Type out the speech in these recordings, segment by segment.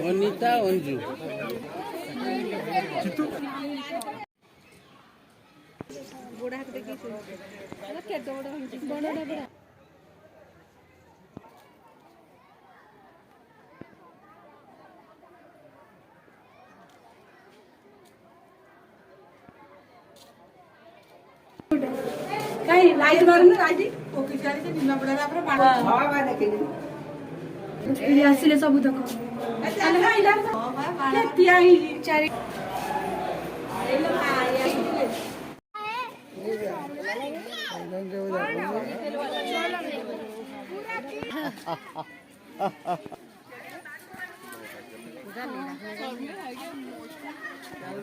अनिता अंजू गोड़ा हाथ देखी केते बड़ होई बड़डा बड़ा कहीं लाइट मारना लाइट ओके गाड़ी से निमा पड़ा आपरे बाण हां भाई देखिए ये आसिले सब देखो अरे हां इला हां भाई बाण केतिया ही चारि एलो भाई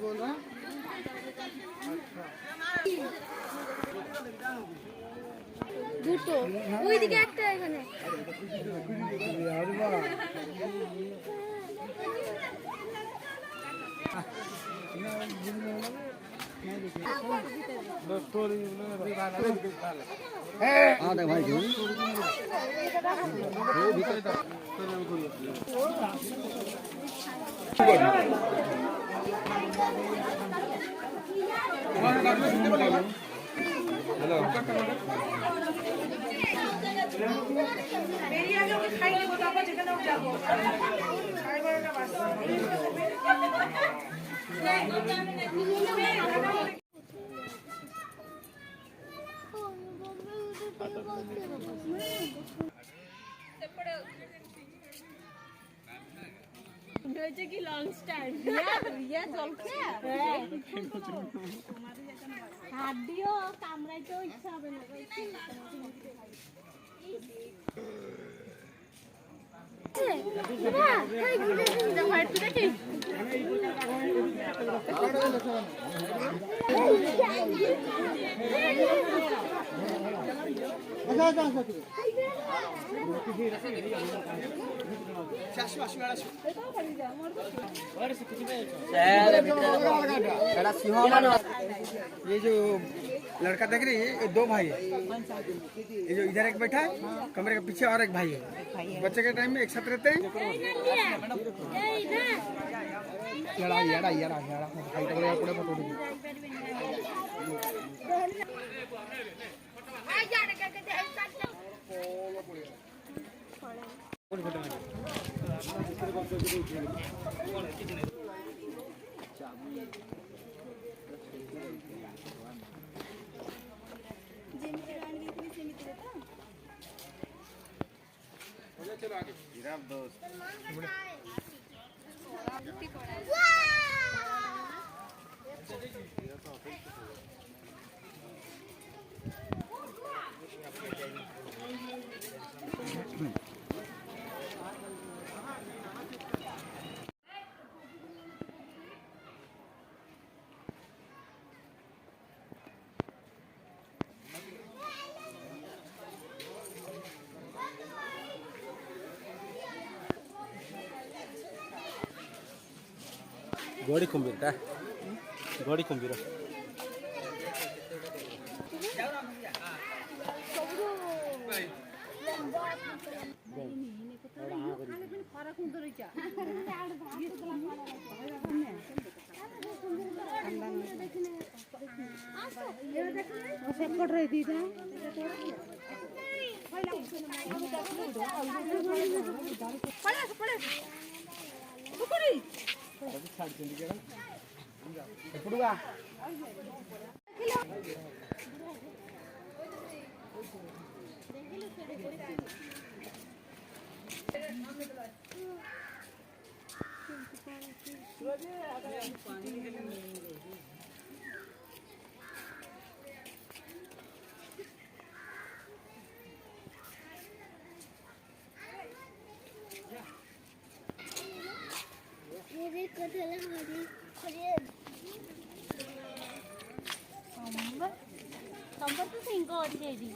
बोल रहा দুটো ওইদিকে একটা এখানে हाँ देख भाई जी हेलो मेरी आगे के खाई के बताओ जगह ना जाओ खाई वाला बस হয়েছে কি লং স্ট্যান্ড ইয়া চলছে হাত দিও কামড়াইতেও ইচ্ছা হবে না ये जो लड़का देख रही है ये दो भाई है। ये जो इधर एक बैठा है कमरे के पीछे और एक भाई है। बच्चे के टाइम में एक साथ रहते हैं। लड़ाई लड़ाई लड़ाई चलो आगे दोस्त गोड़ी कुंभीर का गोड़ी कुंभीर मेरे कटहल हरी ତମର ତ ସିଂହ ଅଛି ଏଇଠି।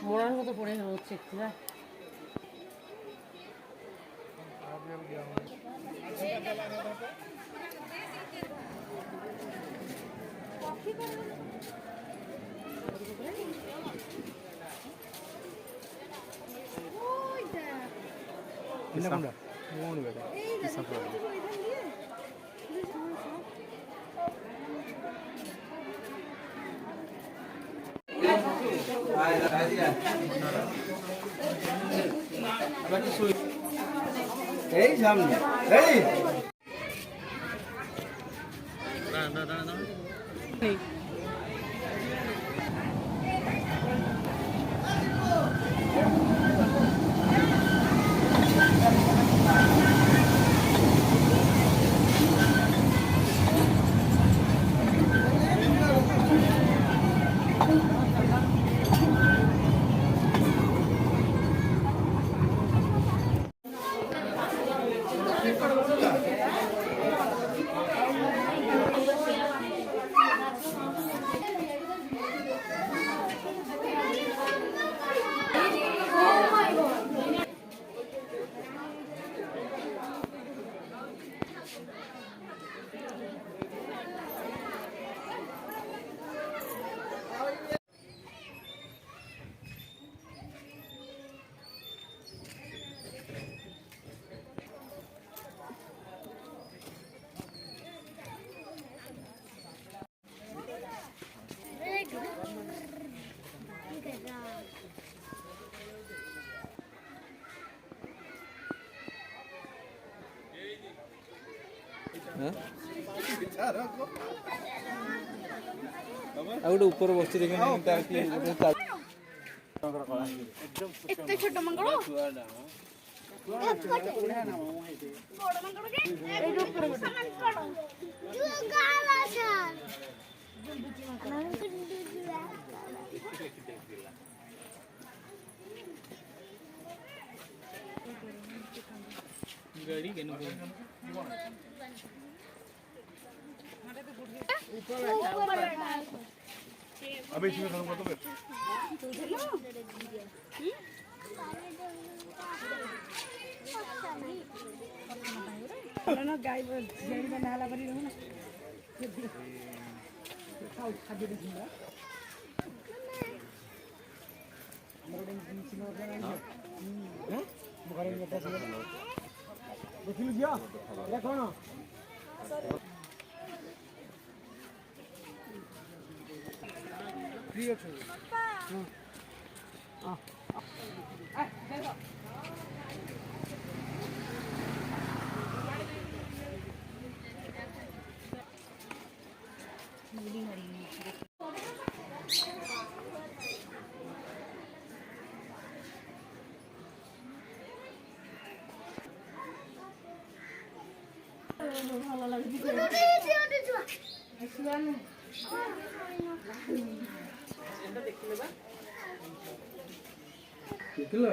মোড়ার মতো পড়ে হচ্ছে একটু হ্যাঁ এই সামনে এই ଆଉ ଗୋଟେ ଉପରେ ବସିଛି ଦେଖିନି ତାର କି ଏତେ ଛୋଟ ମାଙ୍କଡ गाड़ी केन अबे इसमें खत्म कर दो ना गाय जेडी में नाला बनी रहो ना खाओ खाद्य देखिए देखिलु जिया देखो ना फ्री ଅଛି ଦେଖିଲ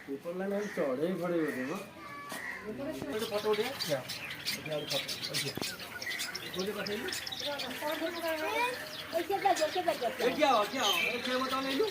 ऊपर लाइन हम चढ़े खड़े होते हैं एक फोटो उठा क्या बोले बताइए क्या अरे क्या बता ले लूं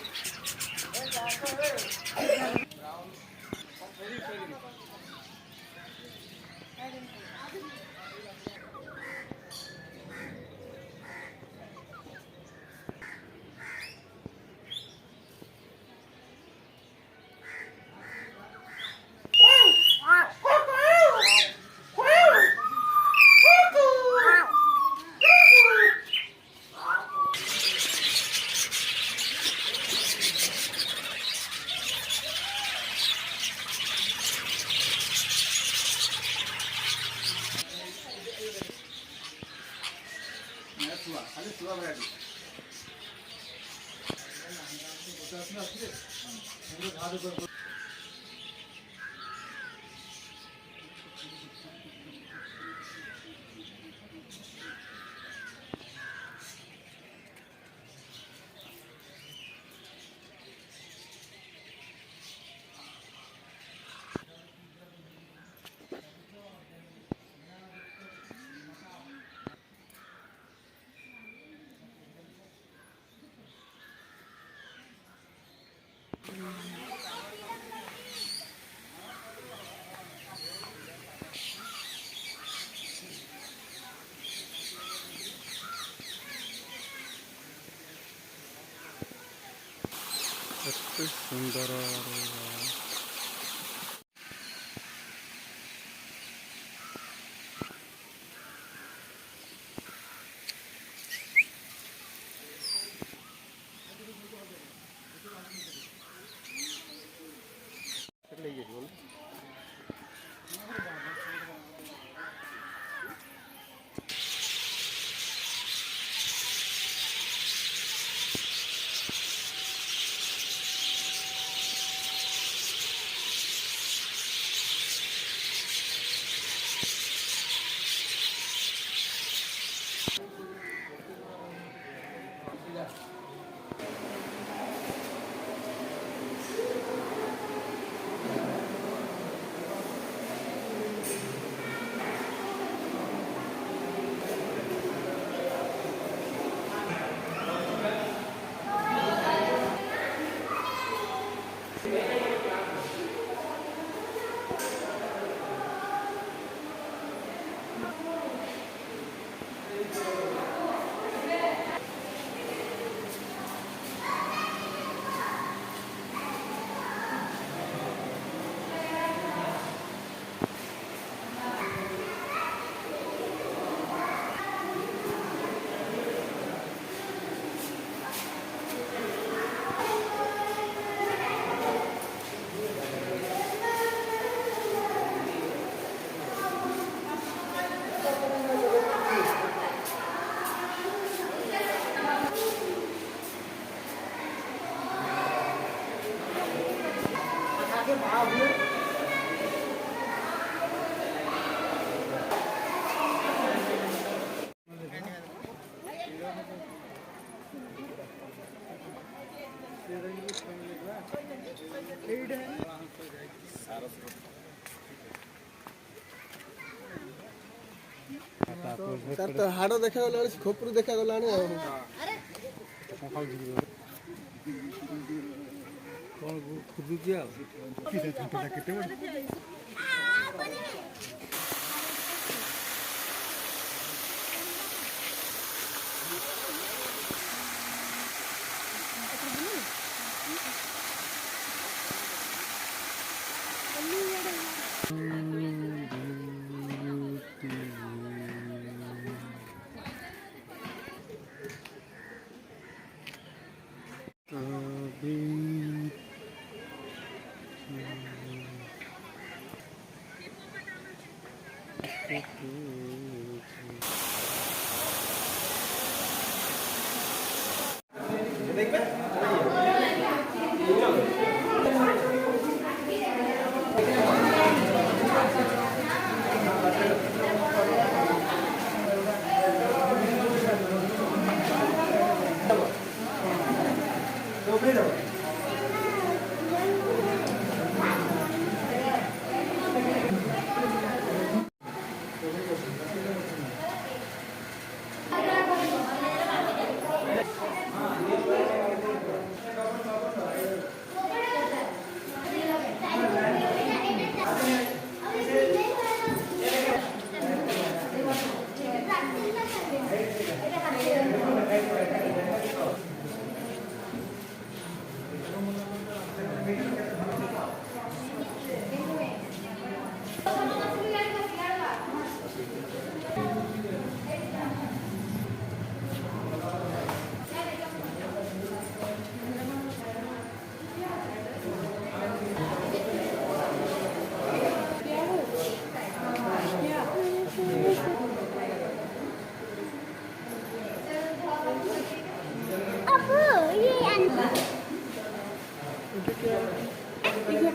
सुंदर ତାର ତ ହାଡ଼ ଦେଖାଗଲାଣି ଖୋପରୁ ଦେଖାଗଲାଣି ଆଉ କ'ଣ ଖୋଜୁଛି ଆଉ କେତେ Ini